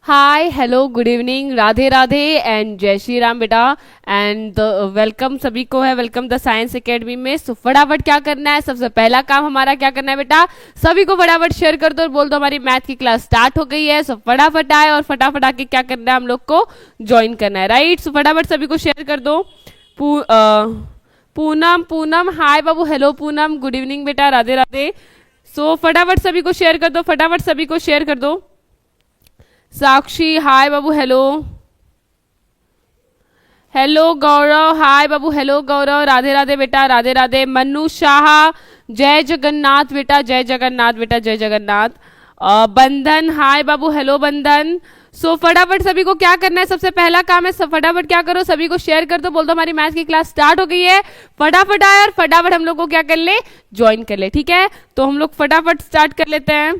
Hi hello good evening Radhe Radhe and जय श्री राम बेटा and welcome सभी को है वेलकम द साइंस एकेडमी में। सो फटाफट क्या करना है, सबसे पहला काम हमारा क्या करना है बेटा, सभी को फटाफट शेयर कर दो और बोल दो हमारी मैथ की क्लास स्टार्ट हो गई है। सो फटाफट आए और फटाफट आके क्या करना है, हम लोग को ज्वाइन करना है, राइट। सो फटाफट सभी को शेयर कर दो। पूनम पूनम हाय बाबू, हेलो पूनम, गुड इवनिंग बेटा, राधे राधे। सो फटाफट सभी को शेयर कर दो, फटाफट सभी को शेयर कर दो। साक्षी हाय बाबू, हेलो हेलो गौरव हाय बाबू, हेलो गौरव, राधे राधे बेटा, राधे राधे। मनु शाह जय जगन्नाथ बेटा, जय जगन्नाथ बेटा, जय जगन्नाथ। बंधन हाय बाबू, हेलो बंधन। सो फटाफट सभी को क्या करना है, सबसे पहला काम है फटाफट क्या करो, सभी को शेयर कर दो, बोल दो हमारी मैथ की क्लास स्टार्ट हो गई है। फटाफट आए और फटाफट हम लोग को क्या कर ले, ज्वाइन कर ले, ठीक है। तो हम लोग फटाफट स्टार्ट कर लेते हैं।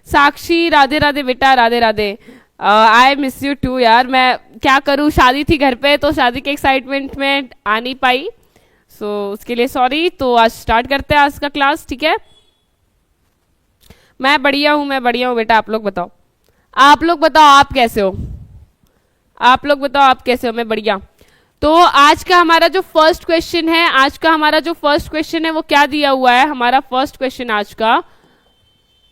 साक्षी राधे राधे बेटा, Radhe Radhe. I miss you too यार, मैं क्या करूँ, शादी थी घर पे तो शादी के एक्साइटमेंट में आ नहीं पाई, सो उसके लिए सॉरी। तो आज स्टार्ट करते हैं आज का क्लास, ठीक है। मैं बढ़िया हूँ बेटा, आप लोग बताओ, आप लोग बताओ आप कैसे हो, आप लोग बताओ आप कैसे हो। मैं बढ़िया। तो आज का हमारा जो फर्स्ट क्वेश्चन है, आज का हमारा जो फर्स्ट क्वेश्चन है वो क्या दिया हुआ है, हमारा फर्स्ट क्वेश्चन आज का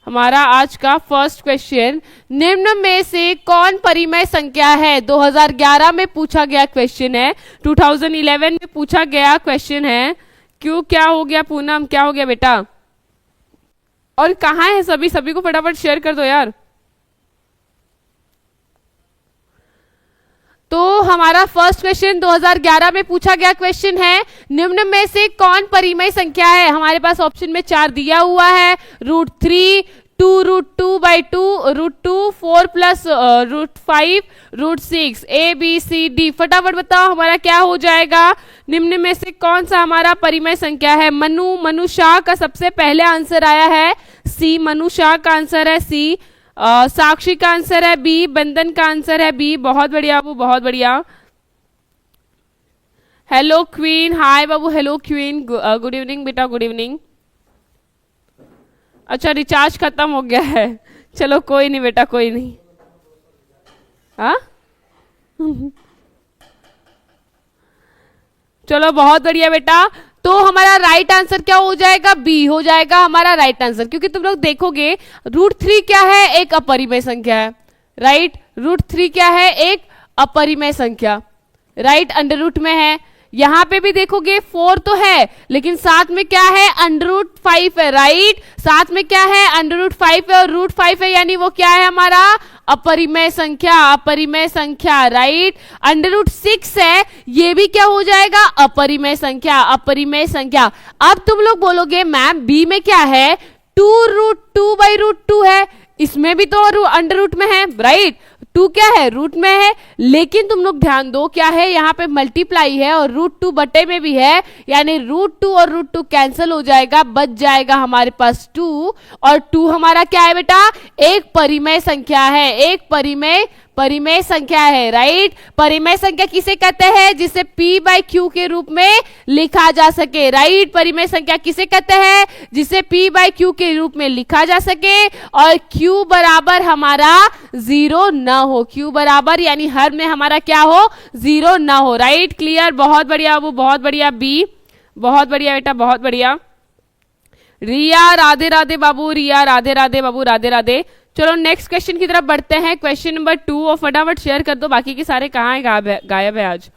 फर्स्ट क्वेश्चन, निम्न में से कौन परिमेय संख्या है। 2011 में पूछा गया क्वेश्चन है, 2011 में पूछा गया क्वेश्चन है। क्यों, क्या हो गया पूनम, क्या हो गया बेटा, और कहाँ है सभी, सभी को फटाफट शेयर कर दो यार। तो हमारा फर्स्ट क्वेश्चन 2011 में पूछा गया क्वेश्चन है, निम्न में से कौन परिमेय संख्या है। हमारे पास ऑप्शन में 4 दिया हुआ है, √3, 2√2/2, √2, 4 प्लस √5, √6, ABCD। फटाफट बताओ हमारा क्या हो जाएगा, निम्न में से कौन सा हमारा परिमेय संख्या है। मनु शाह का सबसे पहले आंसर आया है सी, मनु शाह का आंसर है सी। साक्षी का आंसर है बी, बंधन का आंसर है बी। बहुत बढ़िया बाबू, बहुत बढ़िया। हेलो क्वीन हाय बाबू, हेलो क्वीन, गुड इवनिंग बेटा, गुड इवनिंग। अच्छा रिचार्ज खत्म हो गया है, चलो कोई नहीं बेटा, कोई नहीं। हाँ चलो बहुत बढ़िया बेटा। तो हमारा राइट आंसर क्या हो जाएगा, बी हो जाएगा हमारा राइट आंसर, क्योंकि तुम लोग देखोगे √3 क्या है, एक अपरिमेय संख्या है, राइट। √3 क्या है, एक अपरिमेय संख्या, राइट, अंडर रूट में है। यहां पे भी देखोगे 4 तो है, लेकिन साथ में क्या है, √5 है, राइट। साथ में क्या है, √5 है और √5 है, यानी वो क्या है हमारा अपरिमेय संख्या, अपरिमेय संख्या, राइट। √6 है, ये भी क्या हो जाएगा, अपरिमेय संख्या, अपरिमेय संख्या। अब तुम लोग बोलोगे मैम बी में क्या है, 2√2/√2 है, इसमें भी तो अंडर रूट में है, राइट। 2 क्या है, रूट में है, लेकिन तुम लोग ध्यान दो क्या है, यहाँ पे मल्टीप्लाई है और √2 बटे में भी है, यानी √2 और √2 कैंसिल हो जाएगा, बच जाएगा हमारे पास 2। और 2 हमारा क्या है बेटा, एक परिमेय संख्या है, एक परिमेय संख्या है, राइट। परिमेय संख्या किसे कहते हैं, जिसे p/q के रूप में लिखा जा सके, राइट। परिमेय संख्या किसे कहते हैं, जिसे p/q के रूप में लिखा जा सके और q बराबर हमारा 0 न हो, q बराबर यानी हर में हमारा क्या हो, 0 न हो, राइट। क्लियर, बहुत बढ़िया वो, बहुत बढ़िया बी, बहुत बढ़िया बेटा, बहुत बढ़िया। रिया राधे राधे बाबू, रिया राधे राधे बाबू, राधे राधे। चलो नेक्स्ट क्वेश्चन की तरफ बढ़ते हैं, क्वेश्चन नंबर 2, और फटाफट शेयर कर दो, बाकी के सारे कहाँ है, गायब है आज।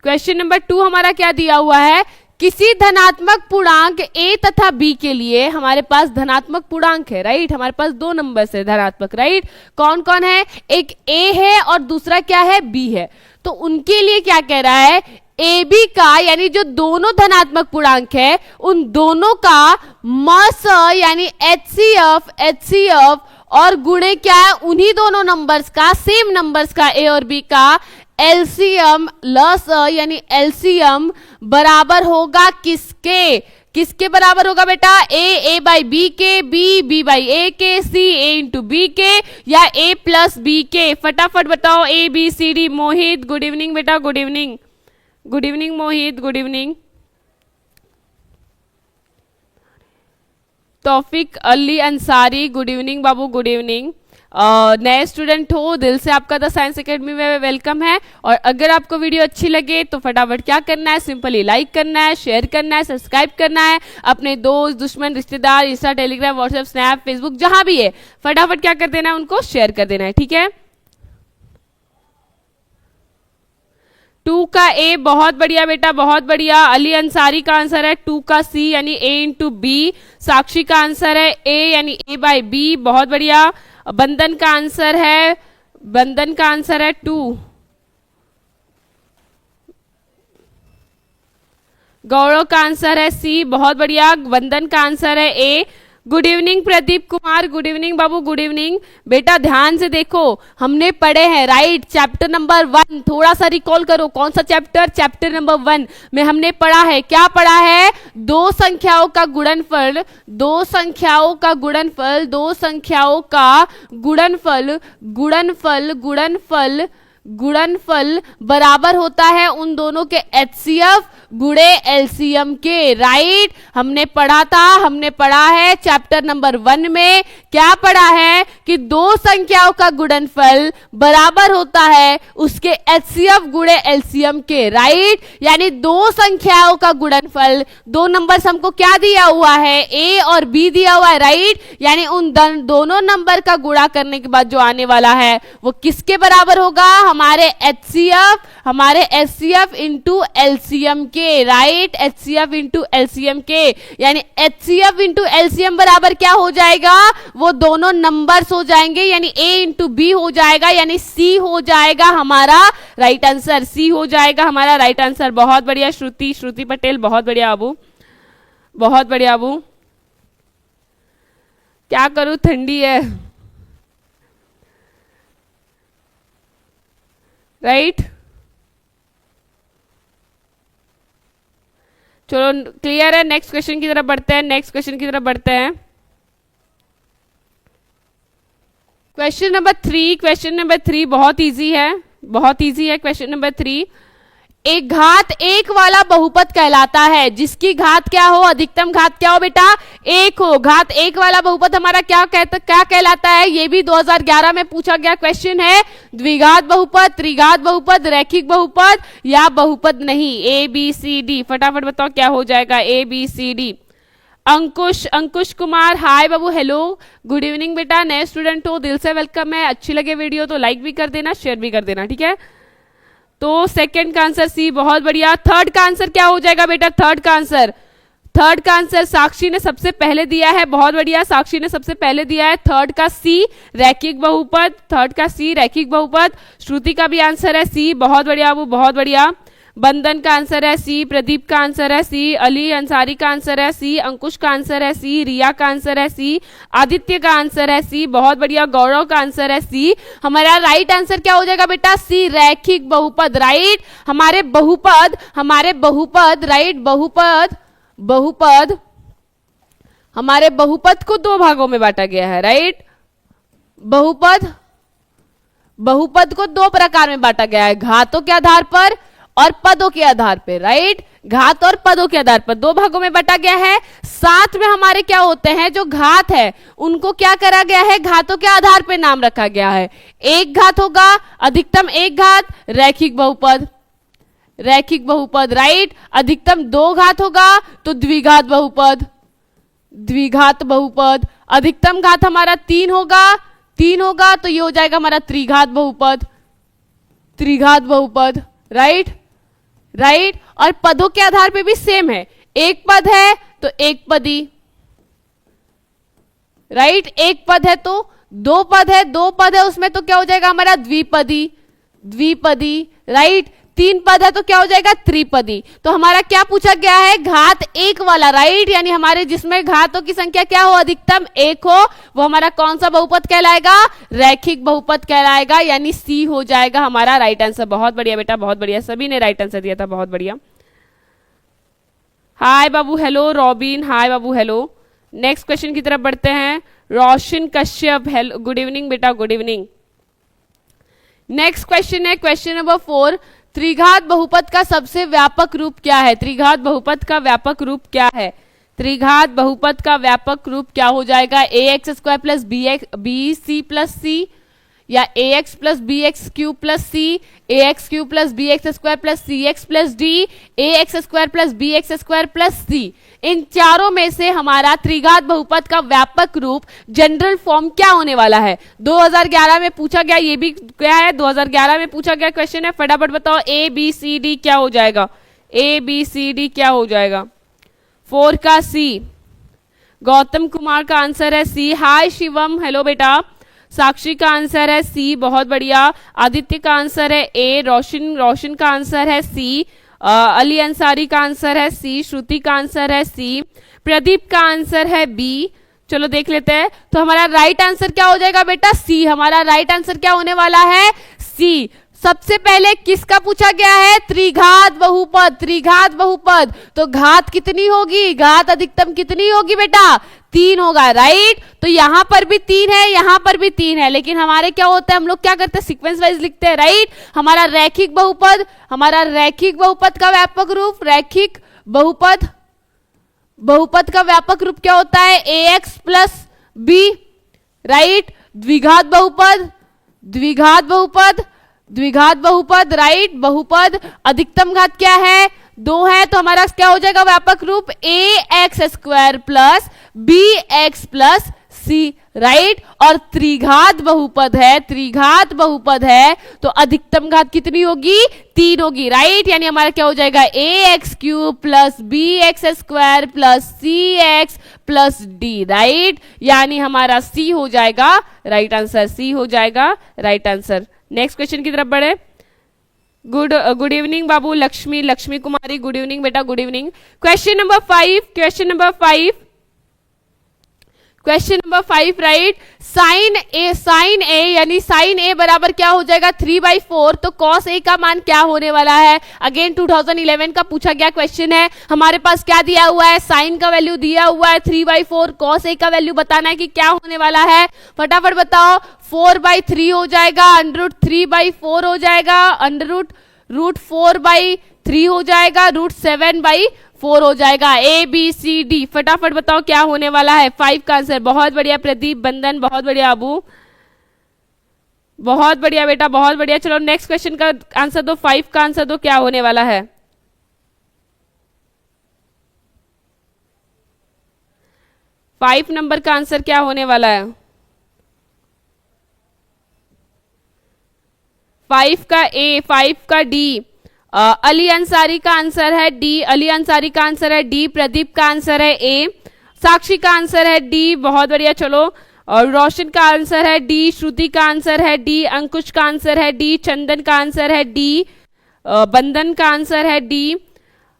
क्वेश्चन नंबर 2 हमारा क्या दिया हुआ है, किसी धनात्मक पूर्णांक a तथा b के लिए हमारे पास धनात्मक पूर्णांक है, राइट। हमारे पास 2 नंबर है धनात्मक, राइट। कौन कौन है, एक a है और दूसरा क्या है, b है। तो उनके लिए क्या कह रहा है, ए बी का यानी जो दोनों धनात्मक पूर्णांक है उन दोनों का मस यानी HCF और गुणे क्या है, उन्हीं दोनों नंबर्स का, सेम नंबर्स का ए और बी का एलसीएम लस यानी एलसीएम बराबर होगा किसके, किसके बराबर होगा बेटा, a/b के, b/a के, c/b के, या a+b के। फटाफट बताओ ABCD। मोहित गुड इवनिंग बेटा, good evening, good evening Mohit, good evening. Taufiq Ali Ansari good evening बाबू, गुड इवनिंग। नए स्टूडेंट हो, दिल से आपका द साइंस एकेडमी में वेलकम है। और अगर आपको वीडियो अच्छी लगे तो फटाफट क्या करना है, सिंपली लाइक करना है, शेयर करना है, सब्सक्राइब करना है, अपने दोस्त, दुश्मन, रिश्तेदार, Insta, Telegram, WhatsApp, snap, Facebook जहां भी है फटाफट क्या कर देना है, उनको शेयर कर देना है, ठीक है। 2 का ए, बहुत बढ़िया बेटा, बहुत बढ़िया। अली अंसारी का आंसर है 2 का सी यानी ए इंटू बी। साक्षी का आंसर है ए यानी ए बाई बी, बहुत बढ़िया। बंदन का आंसर है 2। गौरव का आंसर है सी, बहुत बढ़िया। बंदन का आंसर है A. Good evening Pradeep Kumar, good evening बाबू, गुड इवनिंग। बेटा ध्यान से देखो, हमने पढ़े हैं राइट चैप्टर नंबर 1, थोड़ा सा रिकॉल करो। कौन सा चैप्टर? चैप्टर नंबर 1 में हमने पढ़ा है, क्या पढ़ा है? दो संख्याओं का गुणनफल, दो संख्याओं का गुणनफल, दो संख्याओं का गुणनफल, गुणनफल, गुणनफल, गुणनफल बराबर होता है उन दोनों के एचसीएफ गुणे एलसीएम के, राइट। हमने पढ़ा है चैप्टर नंबर 1 में, क्या पढ़ा है कि दो संख्याओं का गुणनफल बराबर होता है उसके एचसीएफ गुणे एलसीएम के, राइट। यानी दो संख्याओं का गुणनफल, दो नंबर्स हमको क्या दिया हुआ है, ए और बी दिया हुआ है, राइट। यानी उन दोनों नंबर का गुणा करने के बाद जो आने वाला है वो किसके बराबर होगा? हमारे एचसीएफ इंटू एलसीएम के, राइट। एचसीएफ इंटू एलसीएम के, यानी एचसीएफ इंटू एलसीएम बराबर क्या हो जाएगा? वो दोनों नंबर्स हो जाएंगे, यानी ए इंटू बी हो जाएगा, यानी सी हो जाएगा हमारा राइट आंसर, सी हो जाएगा हमारा राइट आंसर। बहुत बढ़िया श्रुति पटेल, बहुत बढ़िया अबू, बहुत बढ़िया अबू। क्या करूं, ठंडी है, राइट। चलो क्लियर है, नेक्स्ट क्वेश्चन की तरफ बढ़ते हैं, क्वेश्चन नंबर 3 बहुत इजी है, क्वेश्चन नंबर 3। एक घात एक वाला बहुपद कहलाता है जिसकी घात क्या हो, अधिकतम घात क्या हो बेटा? एक हो। घात एक वाला बहुपद हमारा क्या कहलाता है? ये भी 2011 में पूछा गया क्वेश्चन है। द्विघात बहुपद, त्रिघात बहुपद, रैखिक बहुपद या बहुपद नहीं? ए बी सी डी, फटाफट बताओ क्या हो जाएगा? A B C D. Ankush Kumar, hi बाबू, हेलो, गुड इवनिंग बेटा। नए स्टूडेंट हो, दिल से वेलकम है। अच्छी लगे वीडियो तो लाइक भी कर देना, शेयर भी कर देना, ठीक है। तो सेकंड का आंसर सी, बहुत बढ़िया। थर्ड का आंसर क्या हो जाएगा बेटा? थर्ड का आंसर साक्षी ने सबसे पहले दिया है, बहुत बढ़िया, साक्षी ने सबसे पहले दिया है थर्ड का सी, रैखिक बहुपद। श्रुति का भी आंसर है सी, बहुत बढ़िया वो, बहुत बढ़िया। बंदन का आंसर है सी, प्रदीप का आंसर है सी, अली अंसारी का आंसर है सी, अंकुश का आंसर है सी, रिया का आंसर है सी, आदित्य का आंसर है सी, बहुत बढ़िया। गौरव का आंसर है सी। हमारा राइट आंसर क्या हो जाएगा बेटा? सी, रैखिक बहुपद, राइट। हमारे बहुपद राइट, बहुपद हमारे बहुपद को दो भागों में बांटा गया है, राइट। बहुपद को दो प्रकार में बांटा गया है, घातों के आधार पर और पदों के आधार पे, राइट। घात और पदों के आधार पर दो भागों में बांटा गया है। साथ में हमारे क्या होते हैं, जो घात है उनको क्या करा गया है? घातों के आधार पे नाम रखा गया है। एक घात होगा, अधिकतम एक घात, रैखिक बहुपद, राइट। अधिकतम दो घात होगा तो द्विघात बहुपद। अधिकतम घात हमारा तीन होगा तो ये हो जाएगा हमारा त्रिघात बहुपद, राइट। और पदों के आधार पे भी सेम है, एक पद है तो एक पदी, राइट। एक पद है तो दो पद है उसमें तो क्या हो जाएगा हमारा? द्विपदी, राइट। तीन पद है तो क्या हो जाएगा? त्रिपदी। तो हमारा क्या पूछा गया है? घात एक वाला, राइट। यानी हमारे जिसमें घातों की संख्या क्या हो? अधिकतम एक हो, वो हमारा कौन सा बहुपद कहलाएगा? रैखिक बहुपद कहलाएगा, यानी सी हो जाएगा हमारा राइट आंसर। बहुत बढ़िया बेटा, बहुत बढ़िया, सभी ने राइट आंसर दिया था, बहुत बढ़िया। हाय बाबू, हेलो। रॉबिन, हाय बाबू, हेलो। नेक्स्ट क्वेश्चन की तरफ बढ़ते हैं। रोशन कश्यप, हेलो, गुड इवनिंग बेटा, गुड इवनिंग। नेक्स्ट क्वेश्चन है क्वेश्चन नंबर 4। त्रिघात बहुपद का सबसे व्यापक रूप क्या है? त्रिघात बहुपद का व्यापक रूप क्या है? त्रिघात बहुपद का व्यापक रूप क्या हो जाएगा? A x square plus b c plus c, या a x plus b x cube plus c, a x cube plus b x square plus c x plus d, a x square plus b x square plus c. इन चारों में से हमारा त्रिघात बहुपद का व्यापक रूप जनरल फॉर्म क्या होने वाला है? 2011 में पूछा गया, ये भी क्या है 2011 में पूछा गया क्वेश्चन है, फटाफट बताओ ए बी सी डी क्या हो जाएगा? ए बी सी डी क्या हो जाएगा? 4 का सी। गौतम कुमार का आंसर है सी। हाय शिवम, हेलो बेटा। साक्षी का आंसर है सी, बहुत बढ़िया। आदित्य का आंसर है ए। रोशन का आंसर है सी। अली अंसारी का आंसर है सी। श्रुति का आंसर है सी। प्रदीप का आंसर है बी। चलो देख लेते हैं, तो हमारा राइट आंसर क्या हो जाएगा बेटा? सी। हमारा राइट आंसर क्या होने वाला है? सी। सबसे पहले किसका पूछा गया है? त्रिघात बहुपद। त्रिघात बहुपद, तो घात कितनी होगी? घात अधिकतम कितनी होगी बेटा? 3 होगा, राइट। तो यहां पर भी 3 है, यहां पर भी 3 है, लेकिन हमारे क्या होता है, हम लोग क्या करते हैं, सीक्वेंस वाइज लिखते हैं, राइट। हमारा रैखिक बहुपद, हमारा रैखिक बहुपद का व्यापक रूप, रैखिक बहुपद, बहुपद का व्यापक रूप क्या होता है? ए एक्स प्लस बी, राइट। द्विघात बहुपद, द्विघात बहुपद, द्विघात बहुपद, राइट। बहुपद अधिकतम घात क्या है? 2 है, तो हमारा क्या हो जाएगा व्यापक रूप? A x square plus b x plus c, right. और त्रिघात बहुपद है, त्रिघात बहुपद है, तो अधिकतम घात कितनी होगी? 3 होगी, राइट। यानी हमारा क्या हो जाएगा? A x cube plus b x square plus c x plus d, right. यानी हमारा सी हो जाएगा राइट आंसर, सी हो जाएगा राइट आंसर। नेक्स्ट क्वेश्चन की तरफ बढ़े। गुड इवनिंग बाबू। लक्ष्मी कुमारी, गुड इवनिंग बेटा, good evening. Question number 5, question number 5, question number 5, right. Sine a यानी साइन ए बराबर क्या हो जाएगा? 3/4। तो कॉस ए का मान क्या होने वाला है? अगेन 2011 का पूछा गया क्वेश्चन है। हमारे पास क्या दिया हुआ है? साइन का वैल्यू दिया हुआ है 3/4। कॉस ए का वैल्यू बताना है कि क्या होने वाला है, फटाफट बताओ। 4/3 हो जाएगा, √3/4 हो जाएगा, √4/3 हो जाएगा, √7/4 हो जाएगा। ए बी सी डी, फटाफट बताओ क्या होने वाला है? 5 का आंसर। बहुत बढ़िया प्रदीप, बंदन, बहुत बढ़िया अबू, बहुत बढ़िया बेटा, बहुत बढ़िया। चलो नेक्स्ट क्वेश्चन का आंसर दो, 5 का आंसर दो, क्या होने वाला है? 5 नंबर का आंसर क्या होने वाला है? 5 का ए, 5 का डी। अली अंसारी का आंसर है डी, अली अंसारी का आंसर है डी। प्रदीप का आंसर है ए। साक्षी का आंसर है डी, बहुत बढ़िया। चलो, और रोशन का आंसर है डी। श्रुति का आंसर है डी। अंकुश का आंसर है डी। चंदन का आंसर है डी। बंदन का आंसर है डी।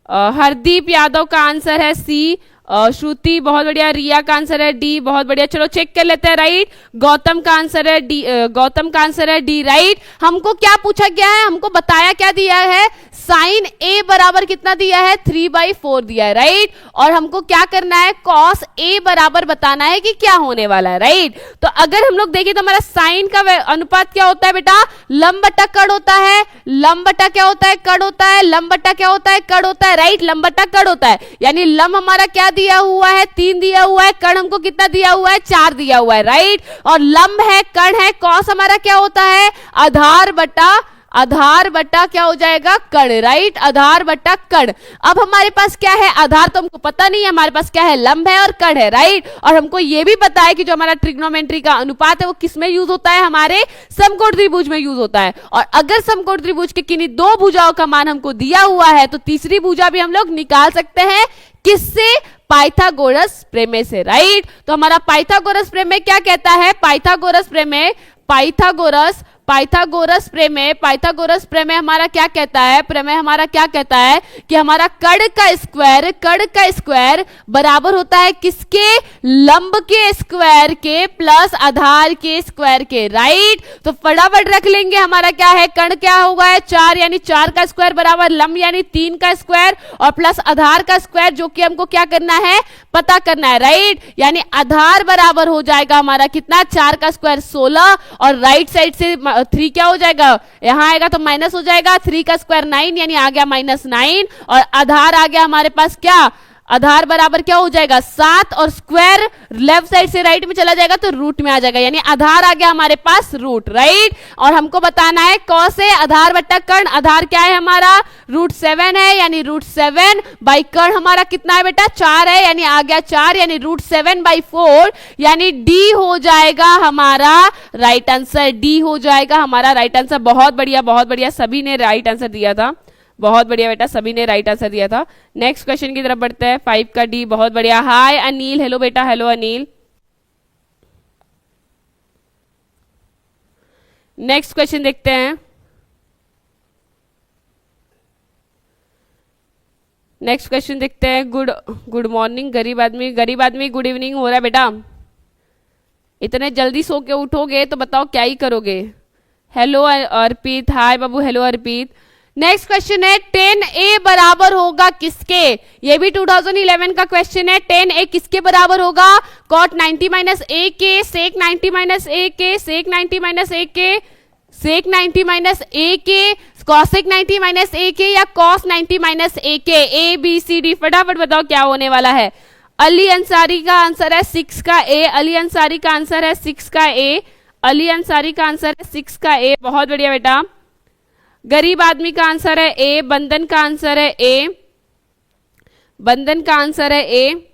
हरदीप यादव का आंसर है सी। श्रुति, बहुत बढ़िया। रिया का आंसर है डी, बहुत बढ़िया। चलो चेक कर लेते हैं, राइट। गौतम का आंसर है डी, गौतम का आंसर है डी, राइट। हमको क्या पूछा गया है? हमको बताया क्या दिया है? साइन ए बराबर कितना दिया है? 3/4 दिया है, राइट। और हमको क्या करना है? कॉस ए बराबर बताना है कि क्या होने वाला है, राइट। तो अगर हम लोग देखें तो हमारा साइन का अनुपात क्या होता है बेटा? लंब बटा कड़ होता है। लंब बटा क्या होता है? कड़ होता है। लंब बटा क्या होता है? कड़ होता है, राइट। लंब बटा कड़ होता है, यानी लंब हमारा क्या दिया हुआ है? 3 दिया हुआ है। कड़ हमको कितना दिया हुआ है? 4 दिया हुआ है, राइट। और लंब है, कड़ है, कॉस हमारा क्या होता है? आधार बटा क्या हो जाएगा? कड़, राइट। आधार बटा कड़। अब हमारे पास क्या है? आधार तो हमको पता नहीं है, हमारे पास क्या है? लंब है और कड़ है, राइट। और हमको ये भी पता है कि जो हमारा ट्रिग्नोमेट्री का अनुपात है वो किस में यूज होता है? हमारे समकोण त्रिभुज में यूज होता है। और अगर समकोण त्रिभुज के किन्हीं 2 भुजाओं का मान हमको दिया हुआ है तो तीसरी भुजा भी हम लोग निकाल सकते हैं। किससे? पाइथागोरस प्रमेय से, राइट। तो हमारा पाइथागोरस प्रमेय क्या कहता है? पाइथागोरस प्रमेय हमारा क्या कहता है? प्रमेय हमारा क्या कहता है कि हमारा कड़ का स्क्वायर बराबर होता है किसके? लंब के स्क्वायर के प्लस आधार के स्क्वायर के, राइट। तो फटाफट रख लेंगे, हमारा क्या है? कड़ क्या होगा? 4, यानी 4 का स्क्वायर बराबर लंब यानी 3 का स्क्वायर और प्लस आधार का स्क्वायर, जो कि हमको क्या करना है? पता करना है, राइट। यानी आधार बराबर हो जाएगा हमारा कितना? 4 का स्क्वायर 16 और राइट साइड से 3 क्या हो जाएगा? यहां आएगा तो माइनस हो जाएगा। 3 का स्क्वायर 9, यानी आ गया -9 और आधार आ गया हमारे पास क्या? आधार बराबर क्या हो जाएगा 7 और स्क्वायर लेफ्ट साइड से राइट में चला जाएगा तो रूट में आ जाएगा, यानी आधार आ गया हमारे पास रूट, राइट। और हमको बताना है कौन से आधार बट्टा कर्ण, आधार क्या है हमारा √7 है, यानी √7 बाई कर्ण हमारा कितना है बेटा 4 है, यानी आ गया 4, यानी √7/4, यानी डी हो जाएगा हमारा राइट आंसर, डी हो जाएगा हमारा राइट आंसर। बहुत बढ़िया बहुत बढ़िया, सभी ने राइट आंसर दिया था, बहुत बढ़िया बेटा, सभी ने राइट आंसर दिया था। नेक्स्ट क्वेश्चन की तरफ बढ़ते हैं, 5 का डी, बहुत बढ़िया। हाय अनिल, हेलो बेटा, हेलो अनिल। नेक्स्ट क्वेश्चन देखते हैं, नेक्स्ट क्वेश्चन देखते हैं। गुड मॉर्निंग गरीब आदमी गुड इवनिंग हो रहा है बेटा, इतने जल्दी सो के उठोगे तो बताओ क्या ही करोगे। हेलो अर्पित, हाय बाबू, हेलो अर्पित। नेक्स्ट क्वेश्चन है 10a बराबर होगा किसके, ये भी 2011 का क्वेश्चन है। 10a किसके बराबर होगा, cot 90 - a के, sec 90 - a के, sec 90 - a के, sec 90 - a के, cosec 90 - a के, या cos 90 - a के। a b c d फटाफट बताओ क्या होने वाला है। अली अंसारी का आंसर है 6 का a, अली अंसारी का आंसर है 6 का a, अली अंसारी का आंसर है 6 का a, बहुत बढ़िया बेटा। गरीब आदमी का आंसर है ए, बंधन का आंसर है ए, बंधन का आंसर है ए,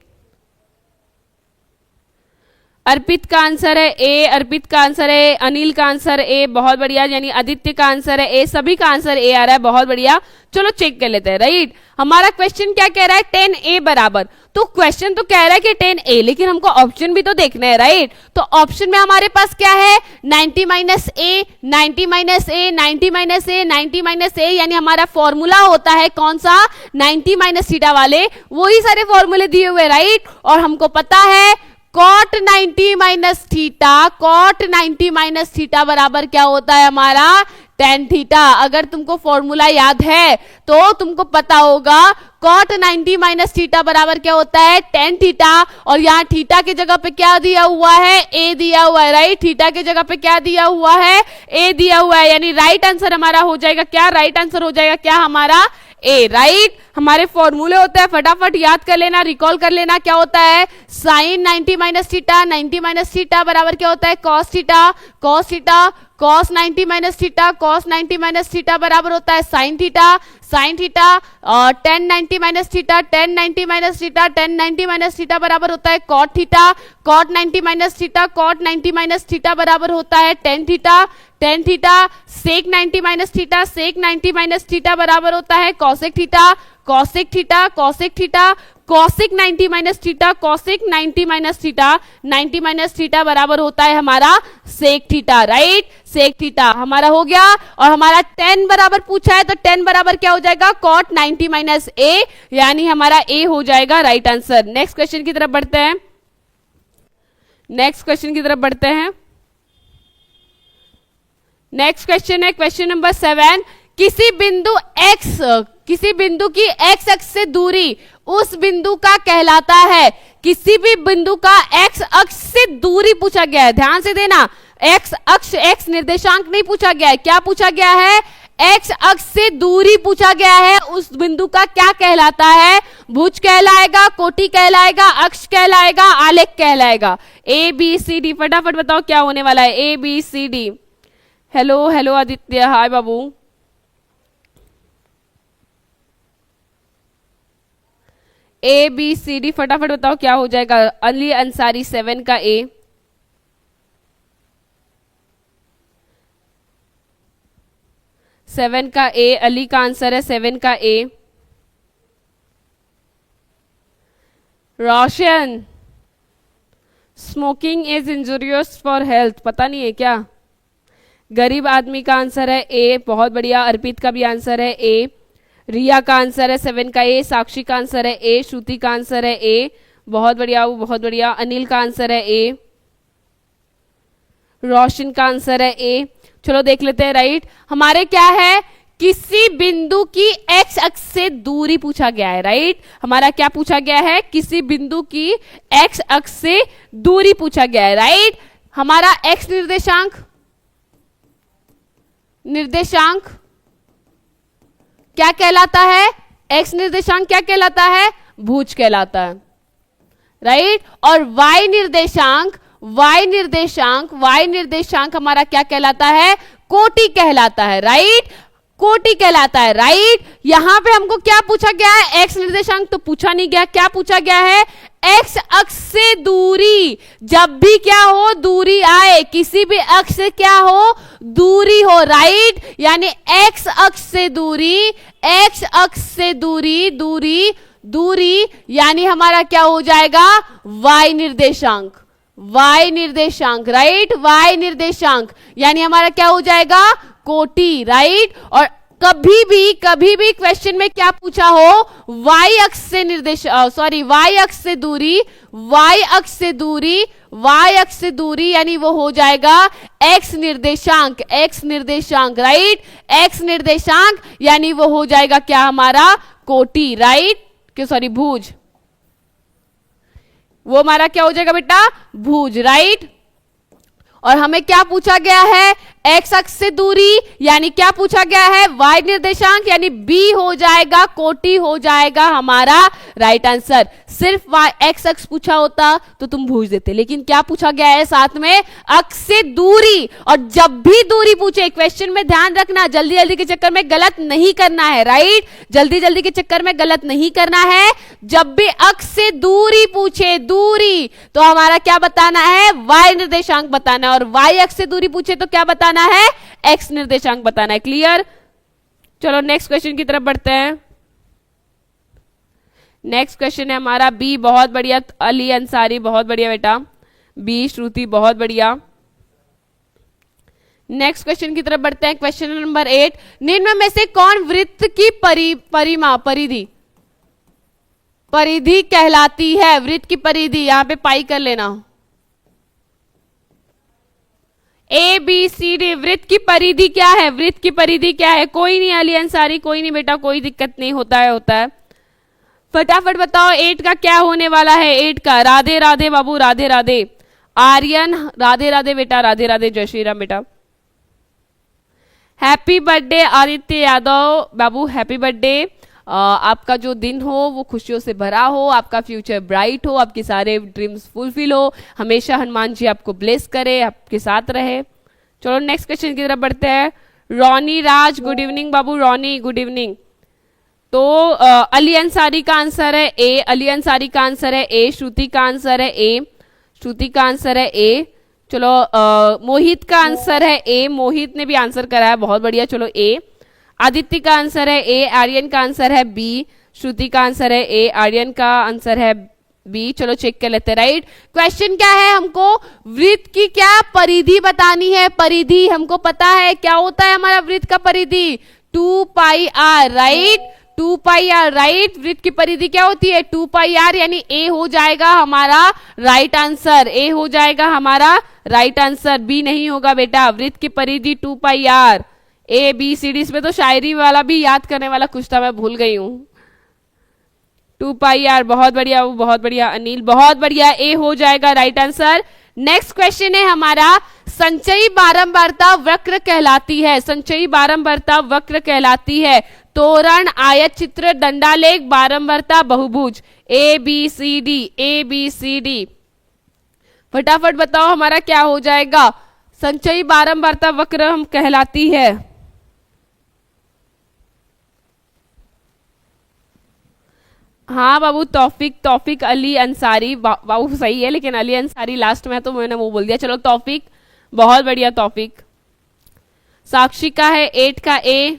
अर्पित का आंसर है ए, अर्पित का आंसर है, अनिल का आंसर ए, बहुत बढ़िया, यानी आदित्य का आंसर है ए, सभी का आंसर ए आ रहा है, बहुत बढ़िया। चलो चेक कर लेते हैं, राइट। हमारा क्वेश्चन क्या कह रहा है 10a बराबर, तो क्वेश्चन तो कह रहा है कि 10a, लेकिन हमको ऑप्शन भी तो देखना है, राइट। तो ऑप्शन में हमारे पास क्या है 90 - a, 90 - a, 90 - a, 90 - a, यानी हमारा फॉर्मूला होता है कौन सा 90 - थीटा वाले, वही सारे फॉर्मूले दिए हुए, राइट। और हमको पता है cot 90 - थीटा, cot 90 - थीटा बराबर क्या होता है हमारा tan थीटा। अगर तुमको फॉर्मूला याद है तो तुमको पता होगा cot 90 - थीटा बराबर क्या होता है tan थीटा, और यहाँ थीटा की जगह पे क्या दिया हुआ है a दिया हुआ है, राइट। थीटा की जगह पे क्या दिया हुआ है a दिया हुआ है, यानी राइट आंसर हमारा हो जाएगा क्या, राइट आंसर हो जाएगा क्या हमारा ए, राइट। हमारे फॉर्मूले होते हैं, फटाफट याद कर लेना, रिकॉल कर लेना। क्या होता है साइन 90 - थीटा, 90 - थीटा बराबर क्या होता है cos theta, cos theta, cos 90 - theta, cos 90 - theta बराबर होता है sin थीटा, sin थीटा, और tan 90 - theta, tan 90 - theta, tan 90 - theta बराबर होता है cot theta, cot 90 - theta, cot 90 - theta बराबर होता है tan theta, tan theta, sec 90 - theta, sec 90 - theta बराबर होता है cosec theta, cosec theta, cosec theta, cosec 90 - theta, cosec 90 - theta, 90 - theta बराबर होता है हमारा sec theta, right. sec theta हमारा हो गया, और हमारा tan बराबर पूछा है तो tan बराबर क्या हो जाएगा cot 90 - a, यानी हमारा a हो जाएगा राइट आंसर। नेक्स्ट क्वेश्चन की तरफ बढ़ते हैं, नेक्स्ट क्वेश्चन की तरफ बढ़ते हैं। नेक्स्ट क्वेश्चन है क्वेश्चन नंबर 7, किसी बिंदु x, किसी बिंदु की x अक्ष से दूरी उस बिंदु का कहलाता है। किसी भी बिंदु का x अक्ष से दूरी पूछा गया है, ध्यान से देना, x अक्ष, x निर्देशांक नहीं पूछा गया है, क्या पूछा गया है x अक्ष से दूरी पूछा गया है, उस बिंदु का क्या कहलाता है, भुज कहलाएगा, कोटि कहलाएगा, अक्ष कहलाएगा, आलेख कहलाएगा। ए बी सी डी फटाफट बताओ क्या होने वाला है, A B C D. Hello hello Aditya, hi बाबू। ए बी सी डी फटाफट बताओ क्या हो जाएगा। अली अंसारी 7 का ए, सेवन का ए, अली का आंसर है 7 का A. Roshan, smoking is injurious for health, पता नहीं है क्या। गरीब आदमी का आंसर है ए, बहुत बढ़िया। अर्पित का भी आंसर है ए, रिया का आंसर है 7 का ए, साक्षी का आंसर है ए, श्रुति का आंसर है ए, बहुत बढ़िया बहुत बढ़िया। अनिल का आंसर है ए, रोशन का आंसर है ए। चलो देख लेते हैं, राइट। हमारे क्या है, किसी बिंदु की एक्स अक्ष से दूरी पूछा गया है, राइट। हमारा क्या पूछा गया है, किसी बिंदु की एक्स अक्ष से दूरी पूछा गया है, राइट। हमारा एक्स निर्देशांक, निर्देशांक क्या कहलाता है, एक्स निर्देशांक क्या कहलाता है, भुज कहलाता है, राइट। और y निर्देशांक, y निर्देशांक, y निर्देशांक हमारा क्या कहलाता है? कोटि कहलाता है, राइट। कोटि कहलाता है, राइट। यहां पे हमको क्या पूछा गया है? x निर्देशांक तो पूछा नहीं गया, क्या पूछा गया है? x अक्ष से दूरी, जब भी क्या हो, दूरी आए, किसी भी अक्ष से क्या हो, दूरी हो, राइट। यानी x अक्ष से दूरी, x अक्ष से दूरी, दूरी, दूरी, यानी हमारा क्या हो जाएगा? y निर्देशांक, y निर्देशांक, राइट। y निर्देशांक यानी हमारा क्या हो जाएगा? कोटि, राइट। और कभी भी क्वेश्चन में क्या पूछा हो? y अक्ष से निर्देश, सॉरी, y अक्ष से दूरी, y अक्ष से दूरी, y अक्ष से दूरी, यानी वो हो जाएगा x निर्देशांक, x निर्देशांक, राइट। x निर्देशांक यानी वो हो जाएगा क्या हमारा? कोटि, राइट। क्यों, सॉरी, भुज, वो हमारा क्या हो जाएगा बेटा? भुज, राइट। और हमें क्या पूछा गया है? x अक्ष से दूरी, यानी क्या पूछा गया है? y निर्देशांक, यानी b हो जाएगा, कोटि हो जाएगा हमारा राइट आंसर। सिर्फ x अक्ष पूछा होता तो तुम भूल देते, लेकिन क्या पूछा गया है साथ में? अक्ष से दूरी। और जब भी दूरी पूछे, क्वेश्चन में ध्यान रखना, जल्दी जल्दी के चक्कर में गलत नहीं करना है, राइट। जल्दी जल्दी के चक्कर में गलत नहीं करना है। जब भी अक्ष से दूरी पूछे, दूरी, तो हमारा क्या बताना है? y निर्देशांक बताना है। और y अक्ष से दूरी पूछे तो क्या बताना है? x निर्देशांक बताना है। क्लियर? चलो नेक्स्ट क्वेश्चन की तरफ बढ़ते हैं। नेक्स्ट क्वेश्चन है हमारा बी, बहुत बढ़िया अली अंसारी, बहुत बढ़िया बेटा। बी श्रुति, बहुत बढ़िया। नेक्स्ट क्वेश्चन की तरफ बढ़ते हैं। क्वेश्चन नंबर 8, निम्न में से कौन वृत्त की परिधि परिधि कहलाती है? वृत्त की परिधि, यहां पे पाई कर लेना। ए बी सी डी, वृत्त की परिधि क्या है? वृत्त की परिधि क्या है? कोई नहीं अली अंसारी, कोई नहीं बेटा, कोई दिक्कत नहीं, होता है। फटाफट बताओ 8 का क्या होने वाला है? 8 का राधे राधे बाबू, राधे राधे। आर्यन, राधे राधे बेटा, राधे राधे, जय श्री राम बेटा। हैप्पी बर्थडे आदित्य यादव बाबू, हैप्पी बर्थडे। आपका जो दिन हो वो खुशियों से भरा हो, आपका फ्यूचर ब्राइट हो, आपके सारे ड्रीम्स फुलफिल हो, हमेशा हनुमान जी आपको ब्लेस करे, आपके साथ रहे। चलो नेक्स्ट क्वेश्चन की तरफ बढ़ते हैं। रॉनी राज, गुड इवनिंग बाबू, रॉनी गुड इवनिंग। तो अली अंसारी का आंसर है ए, अली अंसारी का आंसर है ए, श्रुति का आंसर है ए, श्रुति का आंसर है ए। चलो मोहित का आंसर है ए, मोहित ने भी आंसर कराया, बहुत बढ़िया। चलो ए। आदित्य का आंसर है ए, आर्यन का आंसर है बी, श्रुति का आंसर है ए, आर्यन का आंसर है बी। चलो चेक कर लेते हैं, राइट। क्वेश्चन क्या है? हमको वृत्त की क्या परिधि बतानी है। परिधि हमको पता है क्या होता है हमारा वृत्त का परिधि? 2 pi r, right. 2 pi r, right. वृत्त की परिधि क्या होती है? 2 पाई आर, यानी ए हो जाएगा हमारा राइट आंसर, ए हो जाएगा हमारा राइट आंसर, बी नहीं होगा बेटा। वृत्त की परिधि 2 pi r, A B C D. इसमें तो शायरी वाला भी याद करने वाला कुछ था, मैं भूल गई हूं। 2 पाई आर, बहुत बढ़िया, बहुत बढ़िया अनिल, बहुत बढ़िया, ए हो जाएगा राइट आंसर। नेक्स्ट क्वेश्चन है हमारा, संचयी बारंबारता वक्र कहलाती है। संचयी बारंबारता वक्र कहलाती है तोरण, आयत चित्र, दंडालेख, बारंबारता, बहुभुज। A B C D, A B C D. फटाफट बताओ हमारा क्या हो जाएगा? संचयी बारंबारता वक्र हम कहलाती है। हाँ बाबू, तौफिक अली अंसारी बाबू सही है, लेकिन अली अंसारी लास्ट में है तो मैंने वो बोल दिया। चलो तौफिक, बहुत बढ़िया तौफिक। साक्षी का है 8 का ए,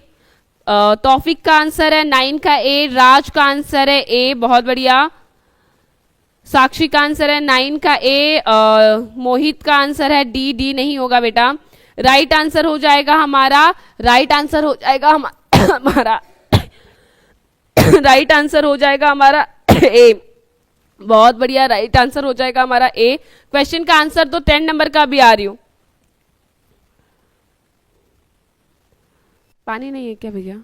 तौफिक का आंसर है 9 का ए, राज का आंसर है ए, बहुत बढ़िया। साक्षी का आंसर है 9 का ए, मोहित का आंसर है डी, डी नहीं होगा बेटा। राइट आंसर हो जाएगा हमारा, राइट आंसर हो जाएगा हमारा राइट आंसर हो जाएगा हमारा ए, बहुत बढ़िया, राइट आंसर हो जाएगा हमारा ए। क्वेश्चन का आंसर तो 10 नंबर का भी आ रही हूं। पानी नहीं है क्या भैया?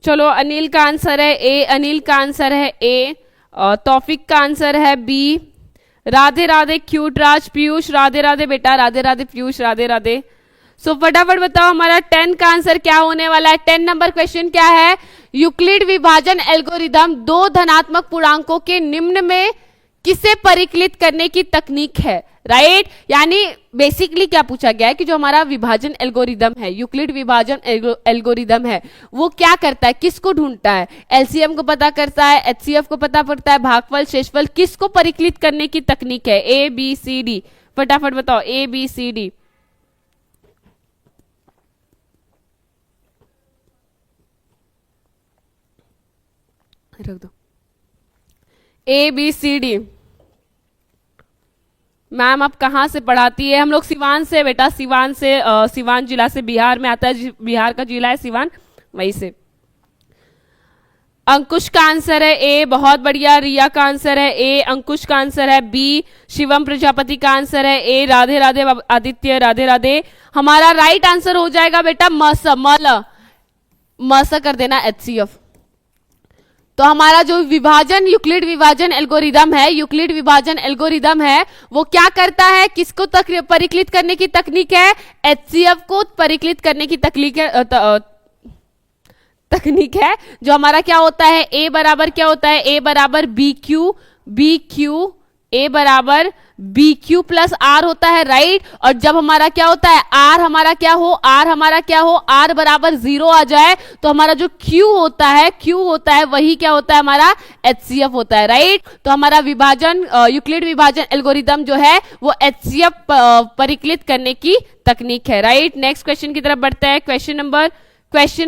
चलो अनिल का आंसर है ए, अनिल का आंसर है ए, तौफिक का आंसर है बी, राधे राधे क्यूट राज, पीयूष राधे राधे बेटा, राधे राधे पीयूष, राधे राधे। सो फटाफट बताओ हमारा 10 का आंसर क्या होने वाला है। 10 नंबर क्वेश्चन क्या है, यूक्लिड विभाजन एल्गोरिदम दो धनात्मक पूर्णांकों के निम्न में किसे परिकलित करने की तकनीक है, राइट। यानी बेसिकली क्या पूछा गया है कि जो हमारा विभाजन एल्गोरिदम है, यूक्लिड विभाजन एल्गोरिदम है, वो क्या करता है, किसको ढूंढता है, एलसीएम को पता करता है, एचसीएफ को पता पड़ता है, भागफल शेषफल, किसको परिकलित करने की तकनीक है, ए बी सी डी, फटाफट बताओ ए बी सी डी। रख दो A B C D. Ma'am आप कहाँ से पढ़ाती है, हम लोग सिवान से बेटा, सिवान से, सिवान जिला से, बिहार में आता है, बिहार का जिला है सिवान, वहीं से। अंकुश का आंसर है ए, बहुत बढ़िया। रिया का आंसर है ए, अंकुश का आंसर है बी, शिवम प्रजापति का आंसर है ए, राधे राधे आदित्य, राधे राधे। हमारा राइट आंसर हो जाएगा बेटा मस, मस कर देना एचसीएफ। तो हमारा जो विभाजन यूक्लिड विभाजन एल्गोरिदम है, यूक्लिड विभाजन एल्गोरिदम है, वो क्या करता है, किसको परिकलित करने की तकनीक है, एचसीएफ को परिकलित करने की तकनीक है। जो हमारा क्या होता है, ए बराबर क्या होता है, ए बराबर बी क्यू, बी क्यू, ए बराबर बी क्यू प्लस आर होता है, राइट। और जब हमारा क्या होता है, आर हमारा क्या हो, आर हमारा क्या हो, आर बराबर 0 आ जाए, तो हमारा जो क्यू होता है, क्यू होता है, वही क्या होता है, हमारा एचसीएफ होता है, राइट। तो हमारा विभाजन यूक्लिड विभाजन एल्गोरिदम जो है वो एचसीएफ परिकलित करने की तकनीक है, राइट। नेक्स्ट क्वेश्चन की तरफ बढ़ते हैं। क्वेश्चन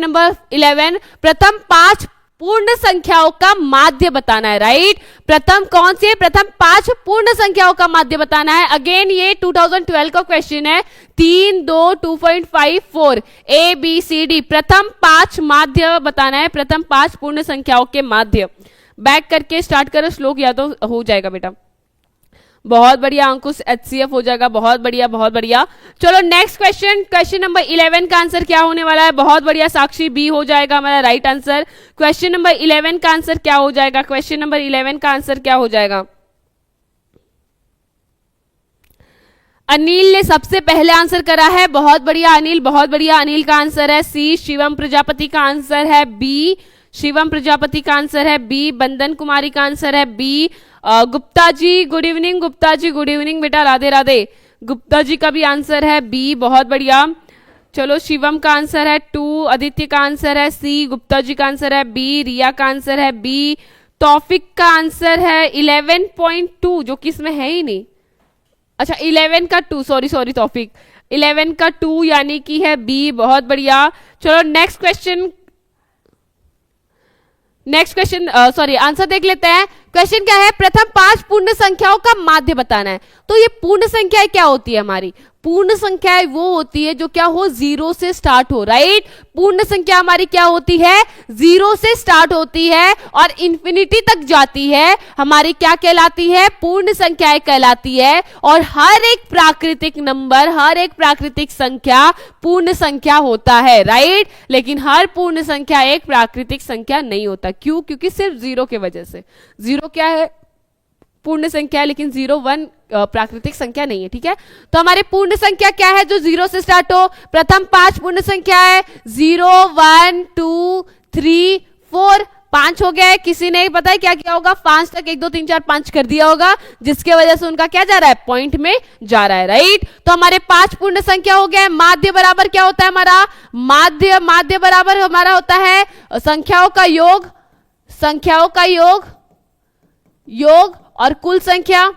नंबर 11, प्रथम 5 पूर्ण संख्याओं का माध्य बताना है, राइट। प्रथम कौन सी है, प्रथम 5 पूर्ण संख्याओं का माध्य बताना है। अगेन ये 2012 का क्वेश्चन है, 3, 2, 2.5, 4, ए बी सी डी। प्रथम 5 माध्य बताना है, प्रथम 5 पूर्ण संख्याओं के माध्य। बैक करके स्टार्ट करो, श्लोक या तो हो जाएगा बेटा। बहुत बढ़िया अंकुश, एचसीएफ हो जाएगा, बहुत बढ़िया बहुत बढ़िया। चलो नेक्स्ट क्वेश्चन नंबर 11 का आंसर क्या होने वाला है, बहुत बढ़िया साक्षी, बी हो जाएगा हमारा राइट आंसर। क्वेश्चन नंबर 11 का आंसर क्या हो जाएगा, क्वेश्चन नंबर 11 का आंसर क्या हो जाएगा। अनिल ने सबसे पहले आंसर करा है, बहुत बढ़िया अनिल, बहुत बढ़िया। अनिल का आंसर है सी, शिवम प्रजापति का आंसर है बी, शिवम प्रजापति का आंसर है बी, बंदन कुमारी का आंसर है B, Gupta ji good evening, Gupta ji good evening बेटा, राधे राधे। गुप्ता जी का भी आंसर है बी, बहुत बढ़िया। चलो शिवम का आंसर है 2, आदित्य का आंसर है सी, गुप्ता जी का आंसर है बी, रिया का आंसर है बी, तौफिक का आंसर है 11.2 जो कि इसमें है ही नहीं, अच्छा 11 का 2, सॉरी तौफिक, 11 का 2 यानी कि है बी, बहुत बढ़िया। चलो नेक्स्ट क्वेश्चन सॉरी आंसर देख लेते हैं। क्वेश्चन क्या है, प्रथम 5 पूर्ण संख्याओं का माध्य बताना है। तो ये पूर्ण संख्याएं क्या होती है, हमारी पूर्ण संख्याएं वो होती है जो क्या हो, 0 से स्टार्ट हो, राइट। पूर्ण संख्या हमारी क्या होती है, 0 से स्टार्ट होती है और इंफिनिटी तक जाती है, हमारी क्या कहलाती है, पूर्ण संख्याएं कहलाती है। और हर एक प्राकृतिक नंबर, हर एक प्राकृतिक संख्या पूर्ण संख्या होता है, राइट। लेकिन हर पूर्ण संख्या एक प्राकृतिक संख्या नहीं होता, क्यों, क्योंकि सिर्फ 0 के वजह से। 0 क्या है, पूर्ण संख्या है, लेकिन 0, 1 प्राकृतिक संख्या नहीं है, ठीक है। तो हमारे पूर्ण संख्या क्या है जो 0 से स्टार्ट हो, प्रथम 5 पूर्ण संख्या है 0, 1, 2, 3, 4, 5 हो गया है। किसी ने पता है क्या किया होगा, 5 तक 1, 2, 3, 4, 5 कर दिया होगा, जिसके वजह से उनका क्या जा रहा है, पॉइंट में जा रहा है, राइट। तो हमारे 5 पूर्ण संख्या हो गया। माध्य बराबर क्या होता है हमारा, माध्य बराबर हमारा होता है संख्याओं का योग, संख्याओं का योग और कुल संख्या,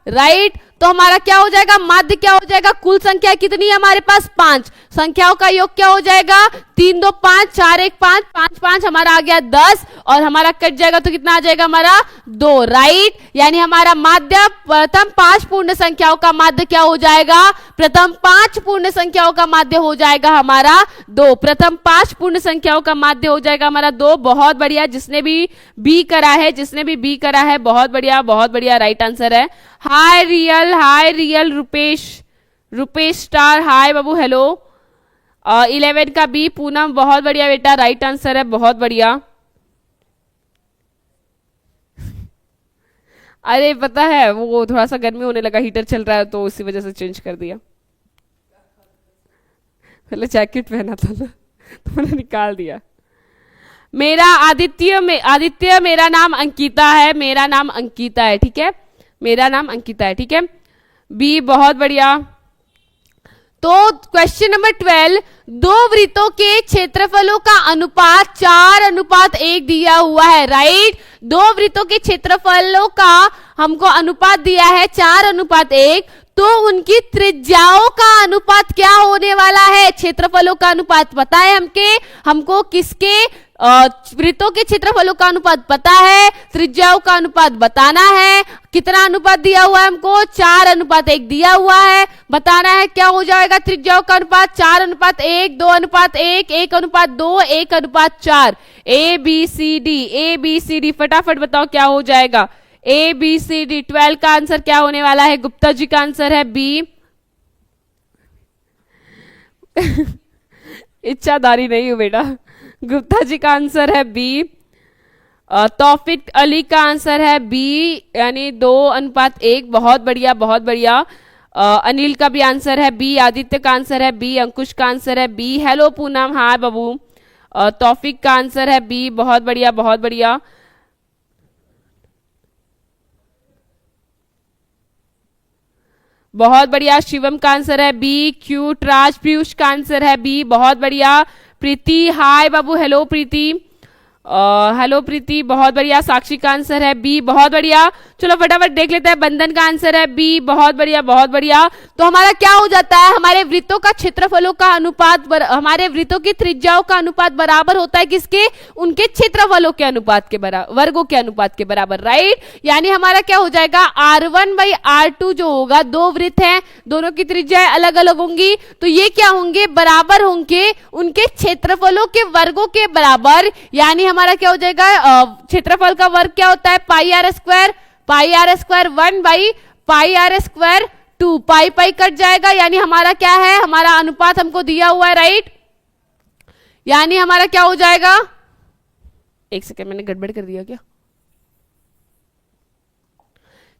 राइट। तो हमारा क्या हो जाएगा, माध्य क्या हो जाएगा, कुल संख्या कितनी है हमारे पास, 5, संख्याओं का योग क्या हो जाएगा, 3, 2, 5, 4, 1, 5, 5, 5, हमारा आ गया 10 और हमारा कट जाएगा तो कितना आ जाएगा हमारा 2, राइट। यानी हमारा माध्य प्रथम 5 पूर्ण संख्याओं का माध्य क्या हो जाएगा, प्रथम 5 पूर्ण संख्याओं का माध्य हो जाएगा हमारा 2, प्रथम 5 पूर्ण संख्याओं का माध्य हो जाएगा हमारा 2। बहुत बढ़िया, जिसने भी बी करा है बहुत बढ़िया राइट आंसर है। हाय रियल रुपेश स्टार, हाय बाबू, हेलो। 11 का बी, पूनम बहुत बढ़िया बेटा, राइट आंसर है, बहुत बढ़िया। अरे पता है वो थोड़ा सा गर्मी होने लगा, हीटर चल रहा है तो उसी वजह से चेंज कर दिया। पहले जैकेट पहना था ना तो मैंने निकाल दिया। मेरा आदित्य मेरा नाम अंकिता है, मेरा नाम अंकिता है, ठीक है, मेरा नाम अंकिता है, ठीक है। बी बहुत बढ़िया। तो क्वेश्चन नंबर 12, दो वृत्तों के क्षेत्रफलों का अनुपात 4:1 दिया हुआ है, राइट। दो वृत्तों के क्षेत्रफलों का हमको अनुपात दिया है 4:1, तो उनकी त्रिज्याओं का अनुपात क्या होने वाला है? क्षेत्रफलों का अनुपात पता है हमको किसके वृत्तों के क्षेत्रफलों का अनुपात पता है, त्रिज्याओं का अनुपात बताना है। कितना अनुपात दिया हुआ है हमको? 4:1 दिया हुआ है, बताना है क्या हो जाएगा त्रिज्याओं का अनुपात? 4:1, 2:1, 1:2, 1:4। ए बी सी डी फटाफट बताओ क्या हो जाएगा? A B C D. 12 का आंसर क्या होने वाला है? गुप्ता जी का आंसर है बी। इच्छाधारी नहीं हूं बेटा। गुप्ता जी का आंसर है बी। तौफिक अली का आंसर है बी, यानी 2:1। बहुत बढ़िया, बहुत बढ़िया। अनिल का भी आंसर है बी, आदित्य का आंसर है बी, अंकुश का आंसर है बी। हेलो पूनम, हाँ बाबू। तौफिक का आंसर है बी, बहुत बढ़िया, बहुत बढ़िया। बहुत बढ़िया। शिवम का आंसर है बी। क्यूट राज पीयूष का आंसर है बी, बहुत बढ़िया। प्रीति, हाय बाबू, हेलो प्रीति। हेलो प्रीति, बहुत बढ़िया। साक्षी का आंसर है बी, बहुत बढ़िया। चलो फटाफट देख लेते हैं। बंधन का आंसर है बी, बहुत बढ़िया, बहुत बढ़िया। तो हमारा क्या हो जाता है? हमारे वृत्तों का क्षेत्रफलों का अनुपात हमारे वृत्तों की त्रिज्याओं का अनुपात बराबर होता है किसके? उनके क्षेत्रफलों के अनुपात के बराबर, वर्गों के अनुपात के बराबर, राइट। यानी हमारा क्या हो जाएगा? R1/R2 जो होगा, दो वृत्त हैं, दोनों की त्रिज्याएं अलग अलग होंगी, तो ये क्या होंगे? बराबर होंगे उनके क्षेत्रफलों के वर्गों के बराबर। यानी हमारा क्या हो जाएगा? क्षेत्रफल का वर्ग क्या होता है? πr², 1/πr², 2 कट जाएगा। यानी हमारा क्या है? हमारा अनुपात हमको दिया हुआ है, राइट। यानी हमारा क्या हो जाएगा? एक सेकंड, मैंने गड़बड़ कर दिया क्या?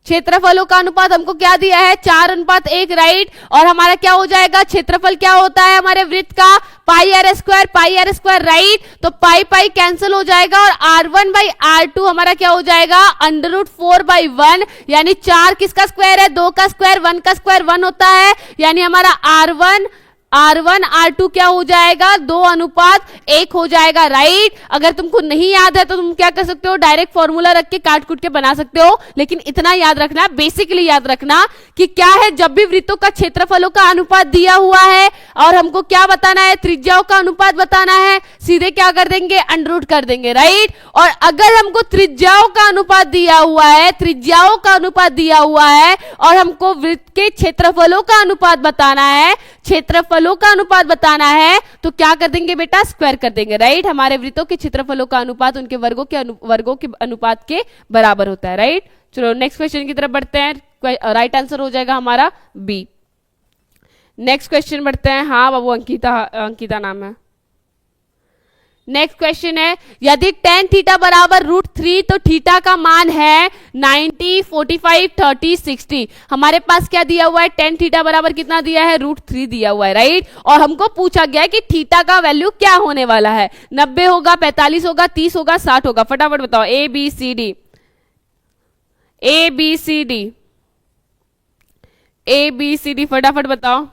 क्षेत्रफलों का अनुपात हमको क्या दिया है? 4:1, राइट। और हमारा क्या हो जाएगा? क्षेत्रफल क्या होता है हमारे वृत्त का? πr², right. तो पाई कैंसिल हो जाएगा और R1/R2 हमारा क्या हो जाएगा? √4/1। यानी 4 किसका स्क्वायर है? 2 का स्क्वायर, 1 का स्क्वायर 1 होता है। यानी हमारा R1/R2 क्या हो जाएगा? 2:1 हो जाएगा, राइट। अगर तुमको नहीं याद है तो तुम क्या कर सकते हो? डायरेक्ट फॉर्मूला रख के काट कूट के बना सकते हो, लेकिन इतना याद रखना, बेसिकली याद रखना कि क्या है, जब भी वृत्तों का क्षेत्रफलों का अनुपात दिया हुआ है और हमको क्या बताना है? त्रिज्याओं का अनुपात बताना है, सीधे क्या कर देंगे? अंडर कर देंगे, राइट। और अगर हमको त्रिज्याओं का अनुपात दिया हुआ है, त्रिज्याओं का अनुपात दिया हुआ है और हमको वृत्त के क्षेत्रफलों का अनुपात बताना है, क्षेत्रफलों का अनुपात बताना है, तो क्या कर देंगे बेटा? स्क्वायर कर देंगे, राइट। हमारे वृत्तों के क्षेत्रफलों का अनुपात उनके वर्गों के अनुपात के बराबर होता है, राइट। चलो नेक्स्ट क्वेश्चन की तरफ बढ़ते हैं। राइट आंसर हो जाएगा हमारा बी। नेक्स्ट क्वेश्चन बढ़ते हैं। हाँ बाबू, अंकिता नाम है। नेक्स्ट क्वेश्चन है, यदि tan थीटा बराबर √3 तो थीटा का मान है 90, 45, 30, 60। हमारे पास क्या दिया हुआ है? tan थीटा बराबर कितना दिया है? √3 दिया हुआ है, राइट। और हमको पूछा गया है कि थीटा का वैल्यू क्या होने वाला है? 90 होगा, 45 होगा, 30 होगा, 60 होगा। फटाफट बताओ। A B C D, A B C D, A B C D, फटाफट बताओ।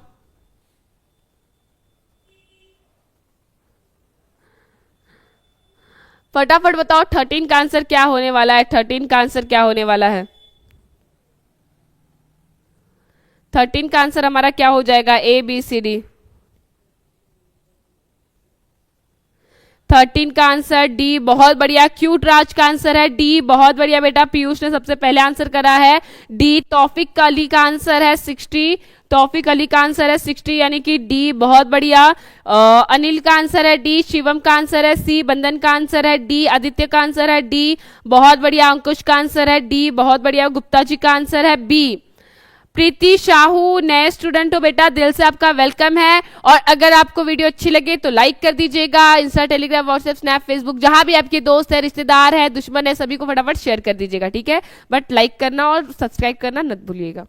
फटाफट बताओ 13 का आंसर क्या होने वाला है? 13 का आंसर क्या होने वाला है? 13 का आंसर हमारा क्या हो जाएगा? A B C D. 13 का आंसर डी, बहुत बढ़िया। क्यूट राज का आंसर है डी, बहुत बढ़िया बेटा। पीयूष ने सबसे पहले आंसर करा है डी। तौफिक अली का आंसर है 60, तौफिक अली का आंसर है 60, यानी कि डी, बहुत बढ़िया। अनिल का आंसर है डी। शिवम का आंसर है सी। बंधन का आंसर है डी। आदित्य का आंसर है डी, बहुत बढ़िया। अंकुश का आंसर है डी, बहुत बढ़िया। गुप्ता जी का आंसर है बी। प्रीति शाहू नए स्टूडेंट हो बेटा, दिल से आपका वेलकम है। और अगर आपको वीडियो अच्छी लगे तो लाइक कर दीजिएगा। Insta, Telegram, WhatsApp, snap, Facebook, जहां भी आपके दोस्त है, रिश्तेदार है, दुश्मन है, सभी को फटाफट शेयर कर दीजिएगा, ठीक है। बट लाइक करना और सब्सक्राइब करना मत भूलिएगा।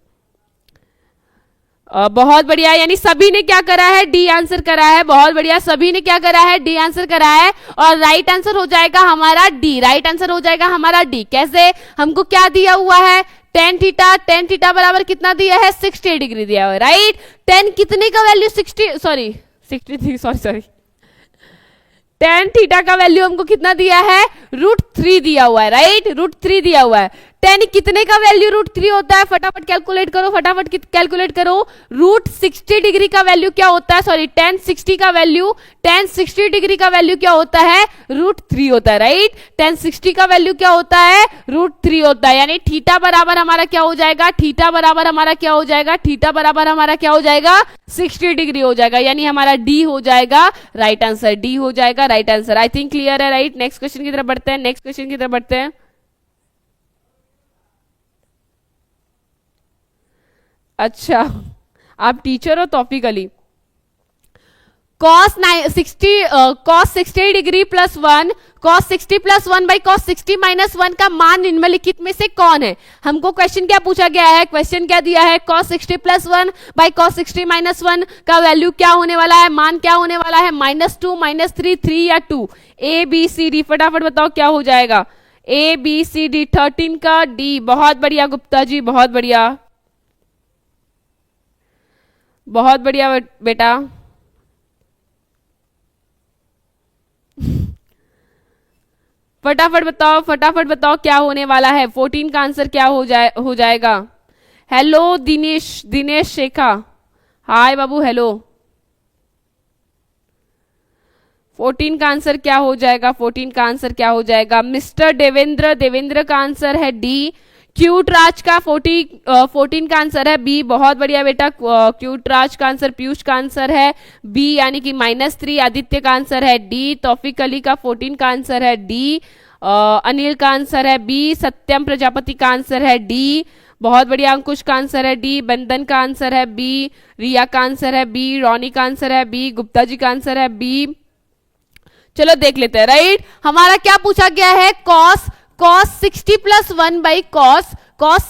बहुत बढ़िया, यानी सभी ने क्या करा है, डी आंसर करा है। बहुत बढ़िया, सभी ने क्या करा है, डी आंसर करा है। और राइट आंसर हो जाएगा हमारा डी, राइट आंसर हो जाएगा हमारा डी। कैसे, हमको क्या दिया हुआ है, tan थीटा बराबर कितना दिया है, 60 डिग्री दिया हुआ है, राइट। tan कितने का वैल्यू, 63 tan थीटा का वैल्यू हमको कितना दिया है, √3 दिया हुआ है, राइट, √3 दिया हुआ है। tan कितने का वैल्यू √3 होता है, फटाफट कैलकुलेट करो, फटाफट कैलकुलेट करो। √60 डिग्री का वैल्यू क्या होता है, सॉरी tan 60 का वैल्यू, tan 60 डिग्री का वैल्यू क्या होता है, √3 होता है, राइट। tan 60 का वैल्यू क्या होता है, √3 होता है। यानी थीटा बराबर हमारा क्या हो जाएगा, थीटा बराबर हमारा क्या हो जाएगा, थीटा बराबर हमारा क्या हो जाएगा, 60 डिग्री हो जाएगा। यानी हमारा डी हो जाएगा राइट आंसर, डी हो जाएगा right answer. I think clear है, राइट। नेक्स्ट क्वेश्चन की तरफ बढ़ते हैं, नेक्स्ट क्वेश्चन की तरफ बढ़ते हैं। अच्छा, आप टीचर हो Taufiq Ali. cos 60 degree plus 1, cos 60 plus 1 by cos 60 minus 1 का मान निम्नलिखित में से कौन है। हमको क्वेश्चन क्या पूछा गया है, क्वेश्चन क्या दिया है, cos 60 plus 1 by cos 60 minus 1 का वैल्यू क्या होने वाला है, मान क्या होने वाला है, -2, -3, 3 या 2। ए बी सी डी, फटाफट बताओ क्या हो जाएगा, ए बी सी डी, 13 का डी। बहुत बढ़िया गुप्ता जी, बहुत बढ़िया, बहुत बढ़िया बेटा। फटाफट बताओ, फटाफट बताओ क्या होने वाला है, 14 का आंसर क्या हो जाएगा। हेलो दिनेश शेखा, हाय बाबू, हेलो। 14 का आंसर क्या हो जाएगा, 14 का आंसर क्या हो जाएगा, मिस्टर देवेंद्र का आंसर है डी। क्यूट राज का 14 का आंसर है बी। बहुत बढ़िया बेटा, क्यूट राज का आंसर, पीयूष का आंसर है बी, यानी कि -3। आदित्य का आंसर है डी। तौफीक अली का 14 का आंसर है डी। अनिल का आंसर है बी। सत्यम प्रजापति का आंसर है डी। बहुत बढ़िया, अंकुश का आंसर है डी। बंदन का आंसर है बी। रिया का आंसर है बी। रॉनी का आंसर है बी। गुप्ता जी का आंसर है बी। चलो देख लेते हैं, राइट। हमारा क्या पूछा गया है, cos 60 plus 1 by cos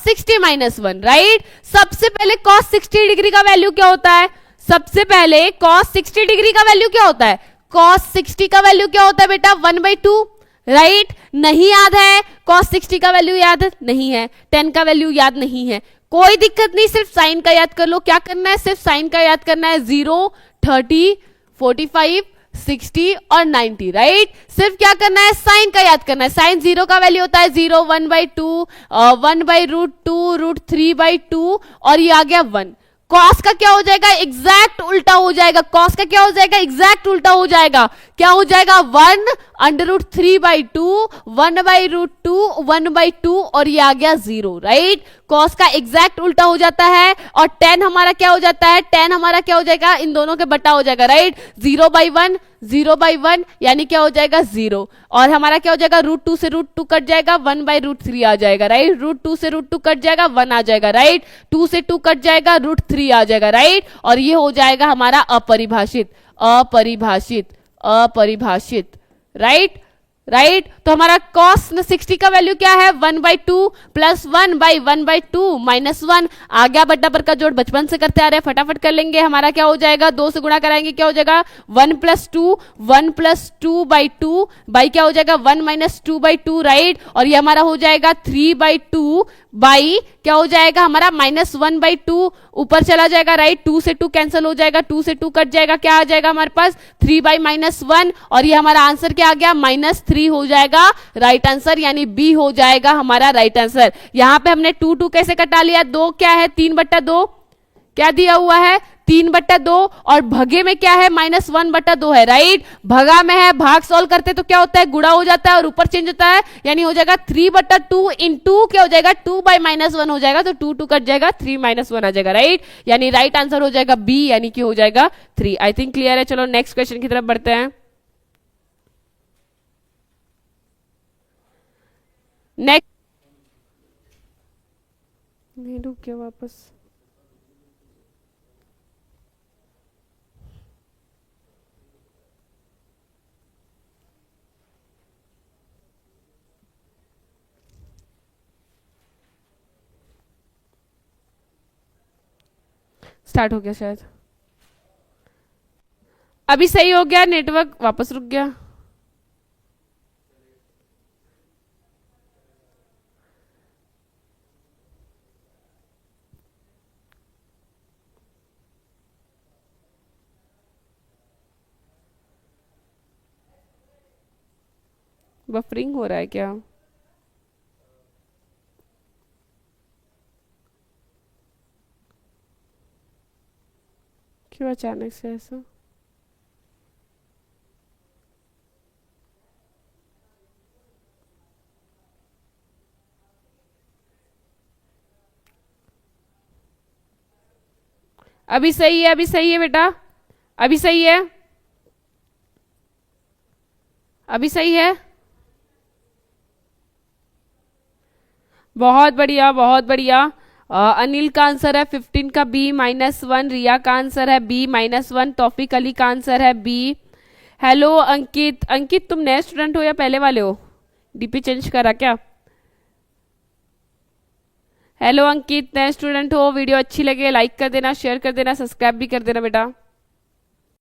60 minus 1, right. सबसे पहले cos 60 डिग्री का वैल्यू क्या होता है, सबसे पहले cos 60 डिग्री का वैल्यू क्या होता है, cos 60 का वैल्यू क्या होता है बेटा, 1/2, राइट। नहीं याद है, cos 60 का वैल्यू याद नहीं है, tan का वैल्यू याद नहीं है, कोई दिक्कत नहीं, सिर्फ साइन का याद कर लो। क्या करना है, सिर्फ साइन का याद करना है, 0, 30, 45, 60 और 90, राइट। सिर्फ क्या करना है, साइन का याद करना है। साइन 0 का वैल्यू होता है 0, 1/2, 1/√2, √3/2 और ये आ गया 1। कॉस का क्या हो जाएगा, एग्जैक्ट उल्टा हो जाएगा। कॉस का क्या हो जाएगा, एग्जैक्ट उल्टा हो जाएगा। क्या हो जाएगा, 1/√3/2, 1/√2, 1/2 और ये आ गया 0, राइट। कॉस का एग्जैक्ट उल्टा हो जाता है। और tan हमारा क्या हो जाता है, tan हमारा क्या हो जाएगा, इन दोनों के बटा हो जाएगा, राइट। 0/1, 0/1 यानी क्या हो जाएगा 0। और हमारा क्या हो जाएगा, √2 से √2 कट जाएगा, 1/√3 आ जाएगा, राइट। √2 से √2 कट जाएगा, 1 आ जाएगा, राइट। 2 से 2 कट जाएगा, √3 आ जाएगा, राइट। और ये हो जाएगा हमारा अपरिभाषित, अपरिभाषित, अपरिभाषित, राइट, राइट। तो हमारा cos 60 का वैल्यू क्या है, 1/2 प्लस 1/1/2 माइनस 1। आज्ञा बट्टा पर का जोड़ बचपन से करते आ रहे हैं, फटाफट कर लेंगे। हमारा क्या हो जाएगा, 2 से गुणा कराएंगे, क्या हो जाएगा 1 + 2, 1 + 2/2 बाई क्या हो जाएगा 1 - 2/2, राइट। और ये हमारा हो जाएगा 3/2 बाई क्या हो जाएगा हमारा -1/2 ऊपर चला जाएगा, राइट। 2 से 2 कैंसिल हो जाएगा, 2 से 2 कट जाएगा, क्या आ जाएगा हमारे पास 3/-1। और ये हमारा आंसर क्या आ गया, -3 हो जाएगा राइट आंसर, यानी बी हो जाएगा हमारा राइट आंसर। यहां पे हमने 2 कैसे कटा लिया, 2 क्या है 3/2 क्या दिया हुआ है 3/2 और भगे में क्या है -1/2 है, राइट। भगा में है, भाग सॉल्व करते तो क्या होता है गुणा हो जाता है और ऊपर चेंज होता है, यानी हो जाएगा 3/2 इंटू क्या हो जाएगा 2/-1 हो जाएगा, तो 2 कट जाएगा 3-1 आ जाएगा, राइट। यानी राइट आंसर हो जाएगा बी, यानी कि हो जाएगा 3। आई थिंक क्लियर है। चलो नेक्स्ट क्वेश्चन की तरफ बढ़ते हैं। नेक्स्ट नहीं रुक गया वापस, स्टार्ट हो गया शायद। अभी सही हो गया, नेटवर्क वापस रुक गया। बफरिंग हो रहा है क्या? क्यों अचानक से ऐसा? अभी सही है, अभी सही है बेटा, अभी सही है, अभी सही है। बहुत बढ़िया, बहुत बढ़िया। अनिल का आंसर है 15 का बी -1, रिया का आंसर है बी -1, तौफीक अली का आंसर है बी। हेलो अंकित, अंकित तुम नए स्टूडेंट हो या पहले वाले हो? डीपी चेंज करा क्या? हेलो अंकित, नए स्टूडेंट हो? वीडियो अच्छी लगे लाइक कर देना, शेयर कर देना, सब्सक्राइब भी कर देना बेटा।